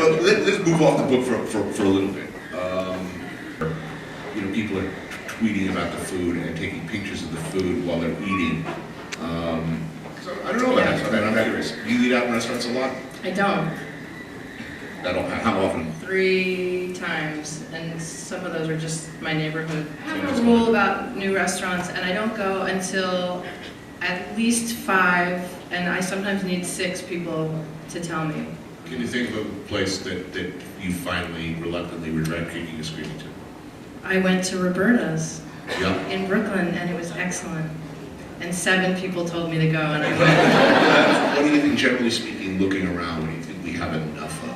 So let's move off the book for a little bit. People are tweeting about the food and taking pictures of the food while they're eating. So I don't know about that. I'm curious. Do you eat out in restaurants a lot? I don't. How often? 3 times, and some of those are just my neighborhood. I have a rule about new restaurants, and I don't go until at least 5, and I sometimes need 6 people to tell me. Can you think of a place that you finally reluctantly regret kicking a screaming to? I went to Roberta's Yeah. in Brooklyn, and it was excellent. And 7 people told me to go, and I went. What do you think, generally speaking, looking around, what do you think we have enough of?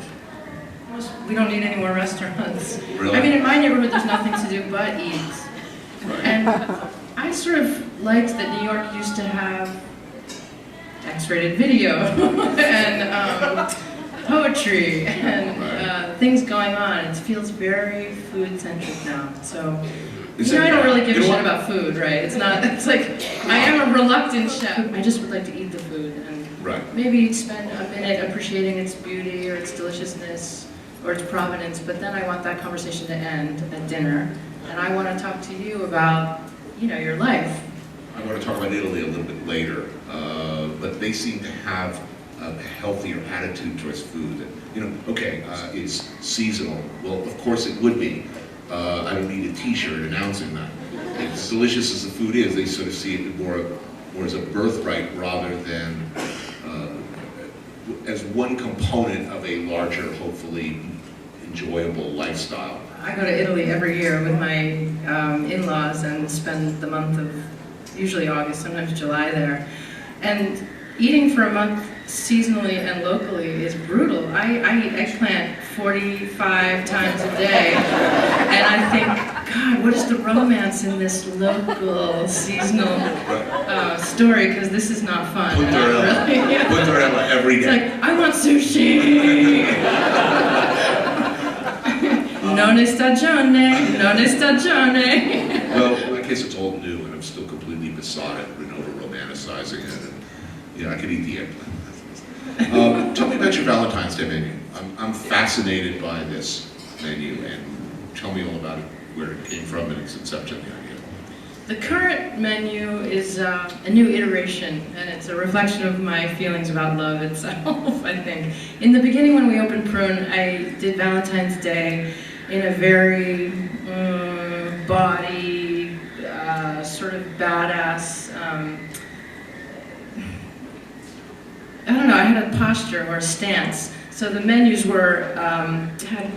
We don't need any more restaurants. Really? I mean, in my neighborhood, there's nothing to do but eat. Right. And I sort of liked that New York used to have X-rated video and poetry and things going on. It feels very food-centric now. So, I don't really give a shit about food, right? It's like, I am a reluctant chef. I just would like to eat the food and maybe spend a minute appreciating its beauty or its deliciousness or its provenance, but then I want that conversation to end at dinner, and I want to talk to you about, your life. I want to talk about Italy a little bit later, but they seem to have a healthier attitude towards food. It's seasonal. Well, of course it would be. I don't need a T-shirt announcing that. As delicious as the food is, they sort of see it more as a birthright rather than as one component of a larger, hopefully enjoyable lifestyle. I go to Italy every year with my in-laws and spend the month of usually August, sometimes July there. And eating for a month seasonally and locally is brutal. I eat eggplant 45 times a day, and I think, God, what is the romance in this local seasonal story? Because this is not fun. Puntarella every day. It's like, I want sushi! Non è stagione, non è stagione. Well, in my case, it's all new, and I'm still completely besotted and over-romanticizing it. And, I could eat the eggplant. Tell me about your Valentine's Day menu. I'm fascinated by this menu, and tell me all about it, where it came from, and its inception. The current menu is a new iteration, and it's a reflection of my feelings about love itself, I think. In the beginning, when we opened Prune, I did Valentine's Day in a very bawdy, sort of badass, I don't know, I had a posture or a stance. So the menus had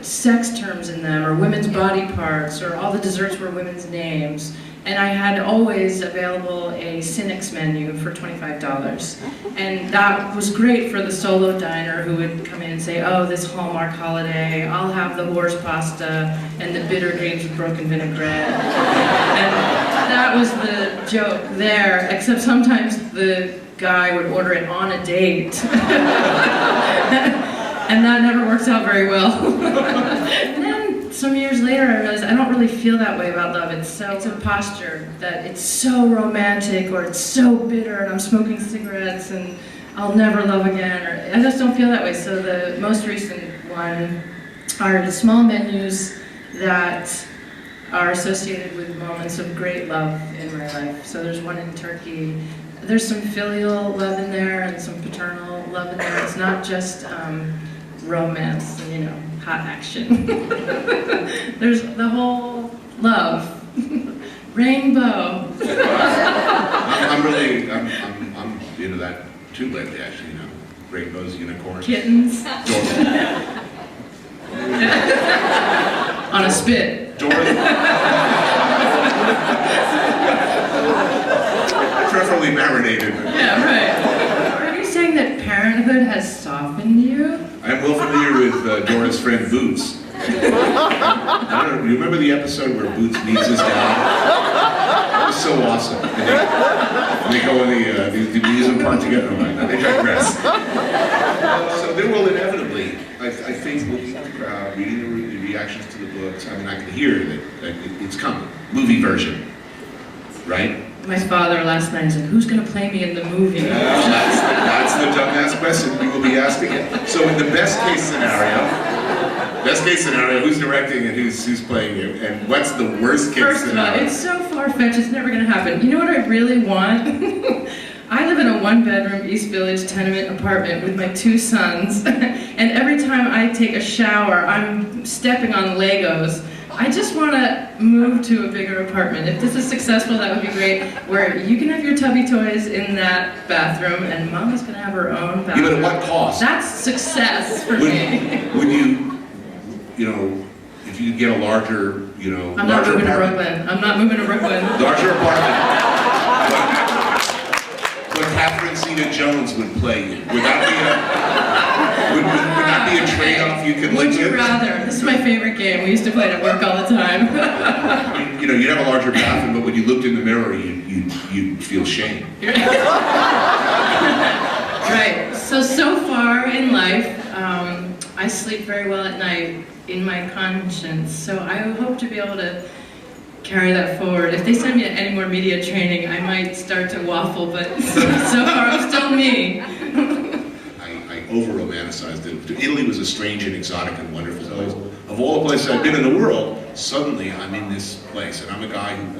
sex terms in them, or women's body parts, or all the desserts were women's names. And I had always available a Cynics menu for $25. And that was great for the solo diner who would come in and say, oh, this Hallmark holiday, I'll have the horse pasta and the bitter greens with broken vinaigrette. And that was the joke there, except sometimes the guy would order it on a date. And that never works out very well. And then some years later I realized I don't really feel that way about love. It's a posture that it's so romantic, or it's so bitter and I'm smoking cigarettes and I'll never love again, or I just don't feel that way. So the most recent one are the small menus that are associated with moments of great love in my life. So there's one in Turkey. There's some filial love in there and some paternal love in there. It's not just romance and, hot action. There's the whole love. Rainbow. I'm into that too lately, actually, rainbows, unicorns. Kittens. On a spit. Preferably marinated. Yeah, right. Are you saying that parenthood has softened you? I'm well familiar with Dora's friend Boots. I don't know, you remember the episode where Boots meets his dad? That was so awesome. And they go in the amusement park together. They digress. So there will inevitably, I think, looking at the crowd, reading the reactions to the books, I can hear that it's coming. Movie version, right? my father last night. He's like, who's going to play me in the movie? That's the dumbass question you will be asking it. So in the best case scenario, who's directing and who's playing you? And what's the worst case First of all, scenario? it's so far-fetched, it's never going to happen. You know what I really want? I live in a one-bedroom East Village tenement apartment with my 2 sons, and every time I take a shower, I'm stepping on Legos. I just want to move to a bigger apartment. If this is successful, that would be great, where you can have your tubby toys in that bathroom, and Mama's going to have her own bathroom. Yeah, but at what cost? That's success for me. Would you know, if you get a larger, I'm not moving to Brooklyn. I'm not moving to Brooklyn. Larger apartment. But Catherine Zeta-Jones would play you. Would that be a trade-off you could live with? Would you rather? This is my favorite game. We used to play it at work all the time. You'd have a larger bathroom, but when you looked in the mirror, you'd feel shame. Right. So far in life, I sleep very well at night in my conscience. So I hope to be able to carry that forward. If they send me any more media training, I might start to waffle, but so far I'm still me. I over-romanticized it. Italy was a strange and exotic and wonderful place. Of all the places I've been in the world, suddenly I'm in this place, and I'm a guy who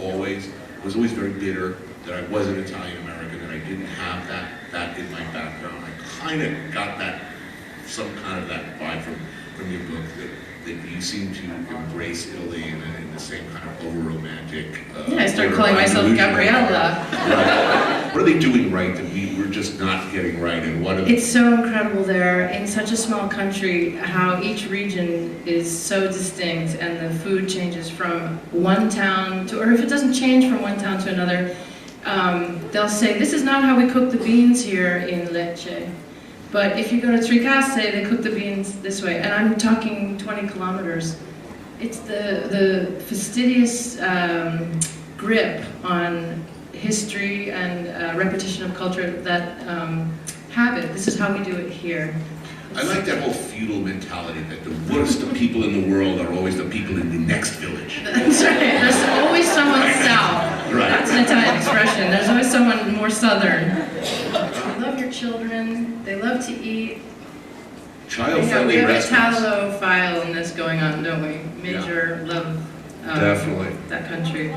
was always very bitter that I wasn't Italian-American, that I didn't have that in my background. I kind of got some kind of that vibe from your book, that you seem to embrace Italy in the same kind of over-romantic... yeah, I start calling myself Gabrielle. Right. What are they doing right that we're just not getting right? And what are It's so incredible there, in such a small country, how each region is so distinct, and the food changes from one town to, or if it doesn't change from one town to another, they'll say, this is not how we cook the beans here in Lecce. But if you go to Tricasse, they cook the beans this way, and I'm talking 20 kilometers. It's the fastidious grip on history and repetition of culture that habit. This is how we do it here. I like that whole feudal mentality that the worst of people in the world are always the people in the next village. That's right. There's always someone south. Right. That's an Italian expression. There's always someone more southern. You love your children. They love to eat. Child-friendly We have a restaurants. Italo-phile in this going on, don't we? Major love Definitely. that country.